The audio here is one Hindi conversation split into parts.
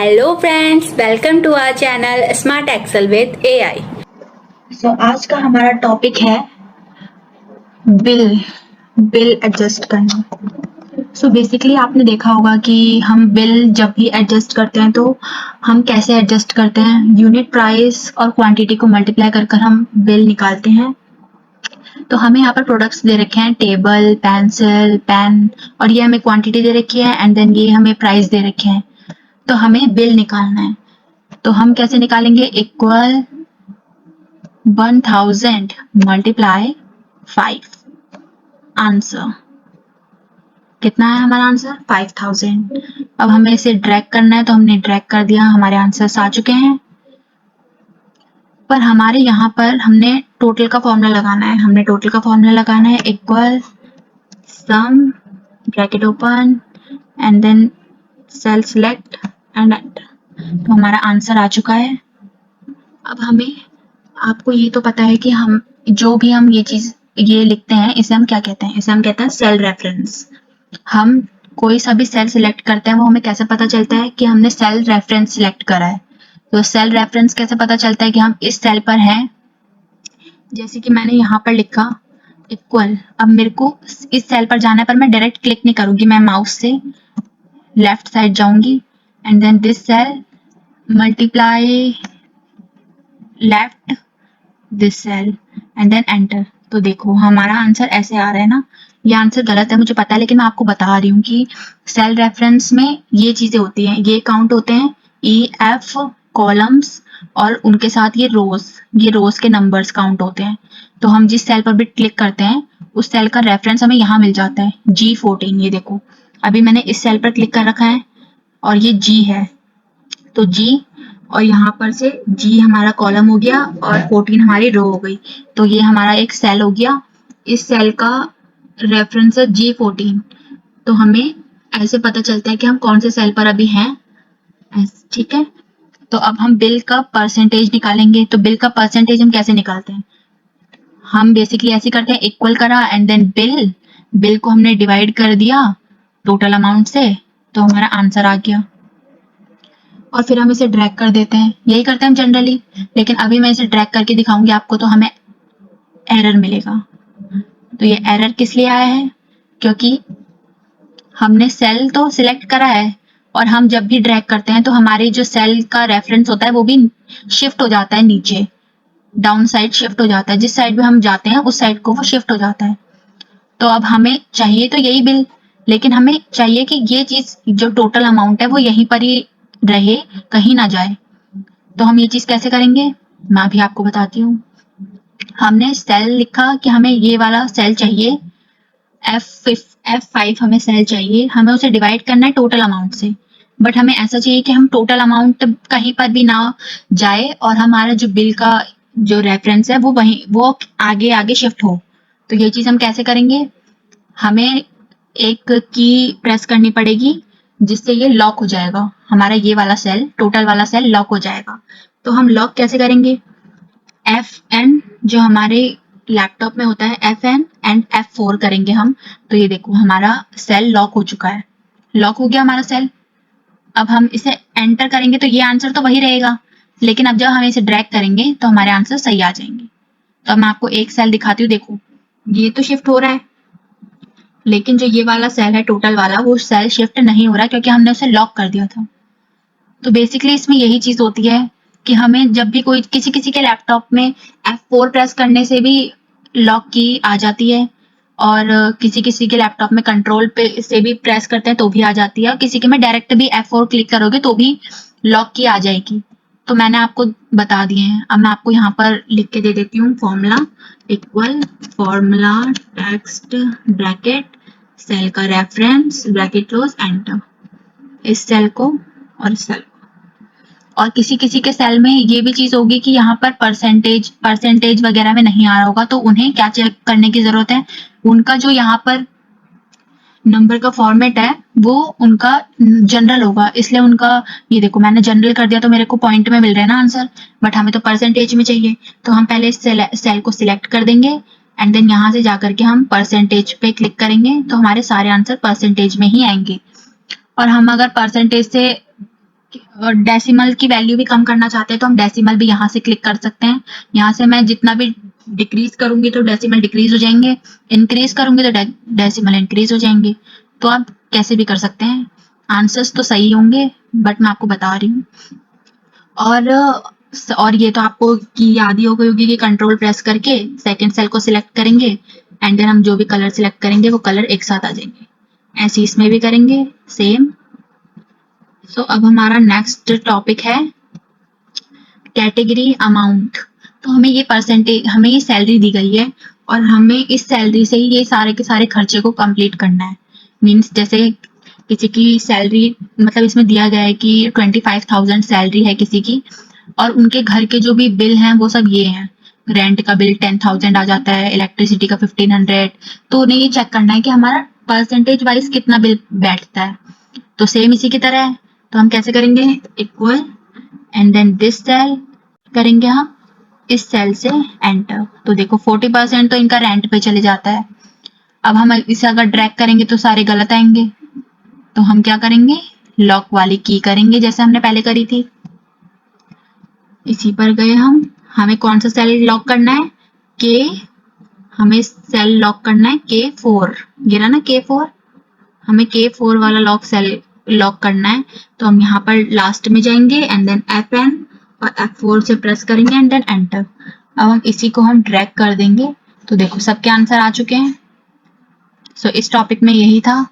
Hello friends, welcome to our channel smart Excel with AI. आज का हमारा टॉपिक है बिल एडजस्ट करना। बेसिकली आपने देखा होगा कि हम बिल जब भी एडजस्ट करते हैं तो हम कैसे एडजस्ट करते हैं, यूनिट प्राइस और क्वांटिटी को मल्टीप्लाई कर हम बिल निकालते हैं। तो हमें यहाँ पर प्रोडक्ट्स दे रखे हैं, टेबल, पेंसिल, पेन, और ये हमें क्वांटिटी दे रखी है एंड देन ये हमें प्राइस दे रखे हैं। तो हमें बिल निकालना है। तो हम कैसे निकालेंगे? Equal 1000 multiply 5। आंसर कितना है? हमारा आंसर 5000। अब हमें इसे ड्रैग करना है, तो हमने ड्रैग कर दिया, हमारे आंसर्स आ चुके हैं। पर हमारे यहाँ पर हमने टोटल का फॉर्मूला लगाना है। Equal sum bracket open and then cell select and enter. तो हमारा आंसर आ चुका है। अब हमें, आपको ये तो पता है कि हम जो भी हम ये लिखते हैं, इसे हम क्या कहते हैं? इसे हम कहते हैं सेल रेफरेंस। हम कोई सा भी सेल सिलेक्ट करते हैं, वो हमें कैसे पता चलता है कि हमने सेल रेफरेंस सिलेक्ट करा है? तो सेल रेफरेंस कैसे पता चलता है कि हम इस सेल पर हैं? जैसे कि मैंने यहाँ पर लिखा इक्वल, अब मेरे को इस सेल पर जाना है, पर मैं डायरेक्ट क्लिक नहीं करूंगी, मैं माउस से लेफ्ट साइड जाऊंगी and then this cell multiply left this cell and then enter. तो देखो हमारा आंसर ऐसे आ रहा है ना। ये आंसर गलत है, मुझे पता है, लेकिन मैं आपको बता रही हूँ कि सेल रेफरेंस में ये चीजें होती हैं, ये काउंट होते हैं EF कॉलम्स और उनके साथ ये रोज के नंबर्स काउंट होते हैं। तो हम जिस सेल पर भी क्लिक करते हैं उस सेल का रेफरेंस हमें यहाँ मिल जाता है G14। ये देखो अभी मैंने इस सेल पर क्लिक कर रखा है और ये G है, तो G और यहाँ पर से G हमारा कॉलम हो गया और 14 हमारी रो हो गई। तो ये हमारा एक सेल हो गया, इस सेल का रेफरेंस है G14। तो हमें ऐसे पता चलता है कि हम कौन से सेल पर अभी हैं। ठीक है, तो अब हम बिल का परसेंटेज निकालेंगे। तो बिल का परसेंटेज हम कैसे निकालते हैं? हम बेसिकली ऐसे करते हैं, इक्वल करा एंड देन बिल को हमने डिवाइड कर दिया टोटल अमाउंट से, तो हमारा आंसर आ गया। और फिर हम इसे ड्रैग कर देते हैं, यही करते हैं हम जनरली, लेकिन अभी मैं इसे ड्रैग करके दिखाऊंगी आपको, तो हमें एरर मिलेगा। तो ये एरर किस लिए आया है? क्योंकि हमने सेल तो सिलेक्ट करा है और हम जब भी ड्रैग करते हैं तो हमारे जो सेल का रेफरेंस होता है वो भी शिफ्ट हो जाता है, नीचे डाउन साइड शिफ्ट हो जाता है। जिस साइड में हम जाते हैं उस साइड को वो शिफ्ट हो जाता है। तो अब हमें चाहिए तो यही बिल, लेकिन हमें चाहिए कि ये चीज जो टोटल अमाउंट है वो यहीं पर ही रहे, कहीं ना जाए। तो हम ये चीज कैसे करेंगे, मैं भी आपको बताती हूँ। हमने सेल लिखा कि हमें ये वाला सेल चाहिए, F5 हमें सेल चाहिए, हमें उसे डिवाइड करना है टोटल अमाउंट से। बट हमें ऐसा चाहिए कि हम टोटल अमाउंट कहीं पर भी ना जाए और हमारा जो बिल का जो रेफरेंस है वो आगे आगे शिफ्ट हो। तो ये चीज हम कैसे करेंगे? हमें एक की प्रेस करनी पड़ेगी जिससे ये लॉक हो जाएगा, हमारा ये वाला सेल, टोटल वाला सेल लॉक हो जाएगा। तो हम लॉक कैसे करेंगे? FN जो हमारे लैपटॉप में होता है, FN एंड F4 करेंगे हम। तो ये देखो हमारा सेल लॉक हो चुका है, लॉक हो गया हमारा सेल। अब हम इसे एंटर करेंगे तो ये आंसर तो वही रहेगा, लेकिन अब जब हम इसे ड्रैग करेंगे तो हमारे आंसर सही आ जाएंगे। तो अब मैं आपको एक सेल दिखाती हूँ, देखो ये तो शिफ्ट हो रहा है, लेकिन जो ये वाला सेल है टोटल वाला, वो सेल शिफ्ट नहीं हो रहा क्योंकि हमने उसे लॉक कर दिया था। तो बेसिकली इसमें यही चीज होती है कि हमें जब भी कोई किसी के लैपटॉप में F4 प्रेस करने से भी लॉक की आ जाती है, और किसी के लैपटॉप में कंट्रोल पे से भी प्रेस करते हैं तो भी आ जाती है, और किसी के में डायरेक्ट भी F4 क्लिक करोगे तो भी लॉक की आ जाएगी। तो मैंने आपको बता दिए हैं। अब मैं आपको यहाँ पर लिख के दे देती हूँ formula, equal formula text bracket cell का रेफरेंस ब्रैकेट क्लोज एंटर। इस सेल को और इस सेल को, और किसी के सेल में ये भी चीज होगी कि यहाँ पर परसेंटेज वगैरह में नहीं आ रहा होगा, तो उन्हें क्या चेक करने की जरूरत है? उनका जो यहाँ पर नंबर का फॉर्मेट है वो उनका जनरल होगा, इसलिए उनका, ये देखो मैंने जनरल कर दिया तो मेरे को पॉइंट में मिल रहा है ना आंसर, बट हमें तो परसेंटेज में चाहिए। तो हम पहले इस सेल को सिलेक्ट कर देंगे एंड देन यहाँ से जाकर के हम परसेंटेज पे क्लिक करेंगे, तो हमारे सारे आंसर परसेंटेज में ही आएंगे। और हम अगर परसेंटेज से और डेसिमल की वैल्यू भी कम करना चाहते हैं तो हम डेसिमल भी यहाँ से क्लिक कर सकते हैं। यहाँ से मैं जितना भी डिक्रीज करूंगी तो डेसिमल डिक्रीज हो जाएंगे, इंक्रीज करूंगी तो डेसिमल इंक्रीज हो जाएंगे। तो आप कैसे भी कर सकते हैं, आंसर्स तो सही होंगे बट मैं आपको बता रही हूँ। और ये तो आपको की याद ही हो गई होगी कि कंट्रोल प्रेस करके सेकंड सेल को सिलेक्ट करेंगे एंड देन हम जो भी कलर सिलेक्ट करेंगे वो कलर एक साथ आ जाएंगे। ऐसे इसमें भी करेंगे सेम। सो अब हमारा नेक्स्ट टॉपिक है कैटेगरी अमाउंट। तो हमें ये परसेंटेज, हमें ये सैलरी दी गई है और हमें इस सैलरी से ही ये सारे के सारे खर्चे को कंप्लीट करना है। मीन्स जैसे किसी की सैलरी, मतलब इसमें दिया गया है कि 25,000 सैलरी है किसी की और उनके घर के जो भी बिल हैं वो सब ये हैं। रेंट का बिल 10,000 आ जाता है, इलेक्ट्रिसिटी का 1500। तो उन्हें ये चेक करना है कि हमारा परसेंटेज वाइज कितना बिल बैठता है। तो सेम इसी की तरह है। तो हम कैसे करेंगे, equal and then this cell करेंगे हम, इस सेल से एंटर। तो देखो 40% तो इनका रेंट पे चले जाता है। अब हम इसे अगर ड्रैग करेंगे तो सारे गलत आएंगे। तो हम क्या करेंगे, लॉक वाली की करेंगे जैसे हमने पहले करी थी। इसी पर गए हम, हमें कौन सा सेल लॉक करना है, के, हमें सेल लॉक करना है K4, गिरा ना K4, हमें K4 वाला लॉक करना है। तो हम यहाँ पर लास्ट में जाएंगे एंड देन Fn और F4 से प्रेस करेंगे एंड देन एंटर। अब हम इसी को हम ड्रैग कर देंगे। तो देखो सबके आंसर आ चुके हैं। सो इस टॉपिक में यही था।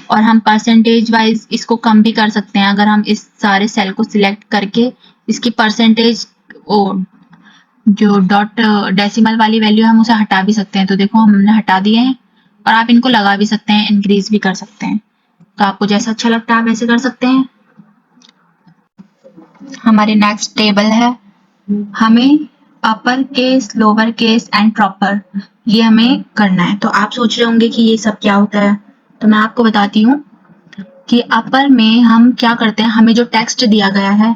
और हम परसेंटेज वाइज इसको कम भी कर सकते हैं। अगर हम इस सारे सेल को सिलेक्ट करके इसकी परसेंटेज, जो डॉट डेसिमल वाली वैल्यू है हम उसे हटा भी सकते हैं। तो देखो हमने हटा दिए हैं। और आप इनको लगा भी सकते हैं, इंक्रीज भी कर सकते हैं। तो आपको जैसा अच्छा लगता है आप वैसे कर सकते हैं। हमारी नेक्स्ट टेबल है, हमें upper case, lower case and proper, ये हमें करना है। तो आप सोच रहे होंगे कि ये सब क्या होता है, तो मैं आपको बताती हूँ कि अपर में हम क्या करते हैं, हमें जो टेक्स्ट दिया गया है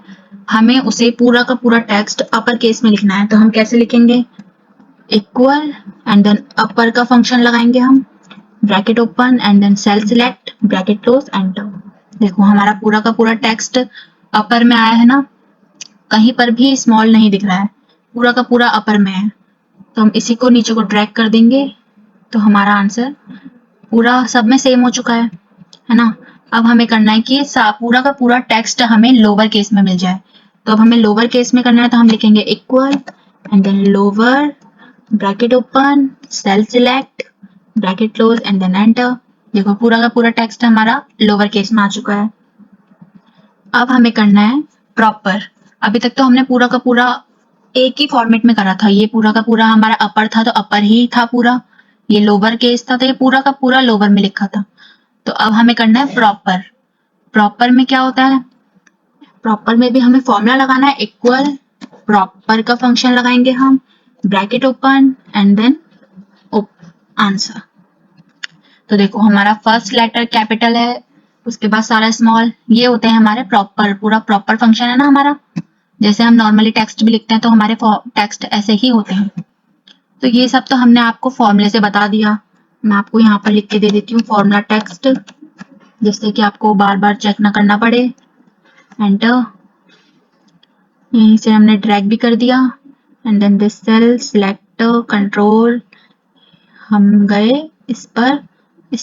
हमें उसे पूरा का पूरा टेक्स्ट अपर केस में लिखना है। तो हम कैसे लिखेंगे, इक्वल एंड देन अपर का फंक्शन लगाएंगे हम, bracket open and then cell select, bracket close, enter. देखो हमारा पूरा का पूरा टेक्स्ट अपर में आया है ना, कहीं पर भी स्मॉल नहीं दिख रहा है, पूरा का पूरा अपर में है। तो हम इसी को नीचे को ड्रैग कर देंगे तो हमारा आंसर पूरा सब में सेम हो चुका है ना। अब हमें करना है कि पूरा का पूरा टेक्स्ट हमें लोअर केस में मिल जाए। तो अब हमें लोअर केस में करना है, तो हम लिखेंगे equal and then lower, bracket open, cell select, bracket close and then enter. देखो पूरा का पूरा टेक्स्ट हमारा लोअर केस में आ चुका है। अब हमें करना है प्रॉपर। अभी तक तो हमने पूरा का पूरा एक ही फॉर्मेट में करा था। ये पूरा का पूरा हमारा अपर था तो अपर ही था पूरा, ये लोअर केस था तो ये पूरा का पूरा लोअर में लिखा था। तो अब हमें करना है प्रॉपर। प्रॉपर में क्या होता है, प्रॉपर में भी हमें फॉर्मूला लगाना है, इक्वल, प्रॉपर का फंक्शन लगाएंगे हम, bracket open and then answer. तो देखो हमारा फर्स्ट लेटर कैपिटल है, उसके बाद सारा स्मॉल, ये होते हैं हमारे प्रॉपर, पूरा प्रॉपर फंक्शन है ना हमारा। जैसे हम नॉर्मली टेक्स्ट भी लिखते हैं तो हमारे टेक्स्ट ऐसे ही होते हैं। तो ये सब तो हमने आपको फॉर्मूले से बता दिया। मैं आपको यहाँ पर लिख के दे देती हूँ फॉर्मूला टेक्स्ट, जिससे कि आपको बार बार चेक ना करना पड़े। एंटर, यहीं से हमने ड्रैग भी कर दिया and then this cell select, control, हम गए इस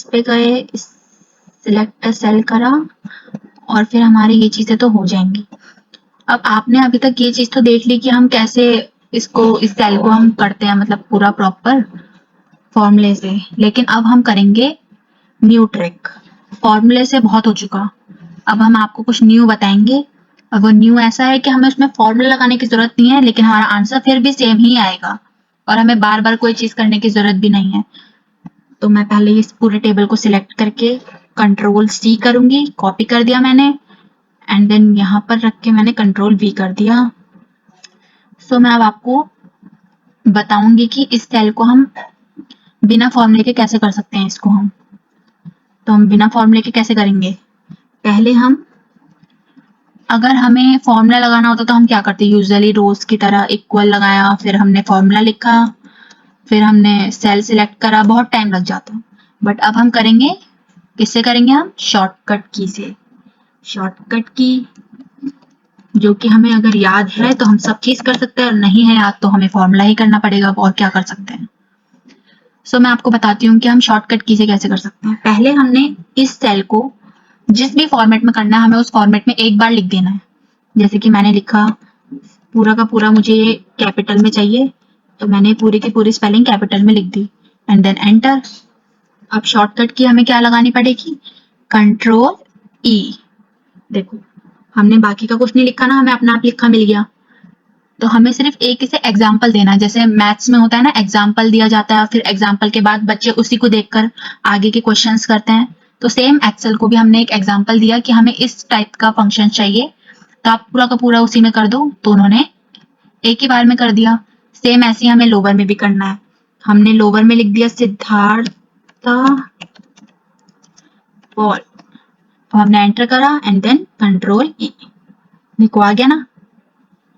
पे गए, इस सिलेक्ट सेल करा और फिर हमारी ये चीजें तो हो जाएंगी। अब आपने अभी तक ये चीज तो देख ली कि हम कैसे इसको, इस सेल को हम करते हैं, मतलब पूरा प्रॉपर फॉर्मूले से। लेकिन अब हम करेंगे न्यू ट्रिक। फॉर्मूले से बहुत हो चुका, अब हम आपको कुछ न्यू बताएंगे। अब वो न्यू ऐसा है कि हमें उसमें फॉर्मूला लगाने की जरूरत नहीं है, लेकिन हमारा आंसर फिर भी सेम ही आएगा और हमें बार बार कोई चीज करने की जरूरत भी नहीं है। तो मैं पहले इस पूरे टेबल को सिलेक्ट करके कंट्रोल C करूंगी, कॉपी कर दिया मैंने एंड देन यहाँ पर रख के मैंने कंट्रोल V कर दिया। सो मैं अब आपको बताऊंगी कि इस सेल को हम बिना फॉर्मूले के कैसे कर सकते हैं इसको हम। तो हम बिना फॉर्मूले के कैसे करेंगे, पहले हम, अगर हमें फॉर्मूला लगाना होता तो हम क्या करते, यूजुअली रोज की तरह इक्वल लगाया, फिर हमने फॉर्मूला लिखा, फिर हमने सेल सिलेक्ट करा, बहुत टाइम लग जाता। बट अब हम करेंगे, किससे करेंगे, हम शॉर्टकट की से। शॉर्टकट की जो कि हमें अगर याद है तो हम सब चीज कर सकते हैं, और नहीं है याद तो हमें फॉर्मूला ही करना पड़ेगा, और क्या कर सकते हैं। सो मैं आपको बताती हूँ कि हम शॉर्टकट की से कैसे कर सकते हैं। पहले हमने इस सेल को जिस भी फॉर्मेट में करना है, हमें उस फॉर्मेट में एक बार लिख देना है। जैसे कि मैंने लिखा पूरा का पूरा मुझे ये कैपिटल में चाहिए, तो मैंने पूरी की पूरी स्पेलिंग कैपिटल में लिख दी एंड देन एंटर। अब शॉर्टकट की हमें क्या लगानी पड़ेगी, कंट्रोल ई। देखो हमने बाकी का कुछ नहीं लिखा ना, हमें अपना आप लिखा मिल गया। तो हमें सिर्फ एक इसे एग्जाम्पल देना है, जैसे मैथ्स में होता है ना, एग्जाम्पल दिया जाता है, फिर एग्जाम्पल के बाद बच्चे उसी को देखकर आगे के क्वेश्चंस करते हैं। तो सेम एक्सेल को भी हमने एक एग्जाम्पल दिया कि हमें इस टाइप का फंक्शन चाहिए, तो आप पूरा का पूरा उसी में कर दो। तो उन्होंने एक ही बार में कर दिया। सेम ऐसे ही हमें लोअर में भी करना है। हमने लोअर में लिख दिया सिद्धार्थ पॉल, तो हमने एंटर करा एंड देन कंट्रोल ई। देखो आ गया ना।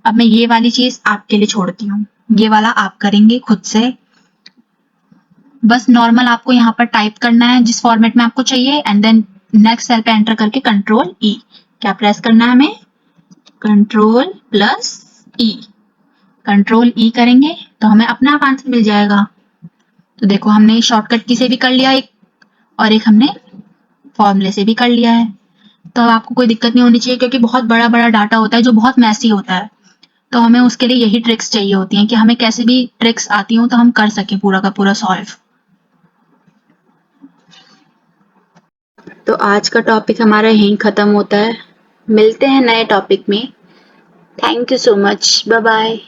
अब मैं ये वाली चीज आपके लिए छोड़ती हूँ, ये वाला आप करेंगे खुद से। बस नॉर्मल आपको यहाँ पर टाइप करना है जिस फॉर्मेट में आपको चाहिए एंड देन नेक्स्ट सेल पे एंटर करके कंट्रोल ई। क्या प्रेस करना है हमें, कंट्रोल प्लस ई। कंट्रोल ई करेंगे तो हमें अपना आप आंसर मिल जाएगा। तो देखो हमने शॉर्टकट की से भी कर लिया एक, और एक हमने फॉर्मूले से भी कर लिया है। तो अब आपको कोई दिक्कत नहीं होनी चाहिए, क्योंकि बहुत बड़ा बड़ा डाटा होता है जो बहुत मैसी होता है। तो हमें उसके लिए यही ट्रिक्स चाहिए होती हैं कि हमें कैसे भी ट्रिक्स आती हो तो हम कर सकें पूरा का पूरा सॉल्व। तो आज का टॉपिक हमारा यहीं खत्म होता है। मिलते हैं नए टॉपिक में। Thank you so much. Bye bye.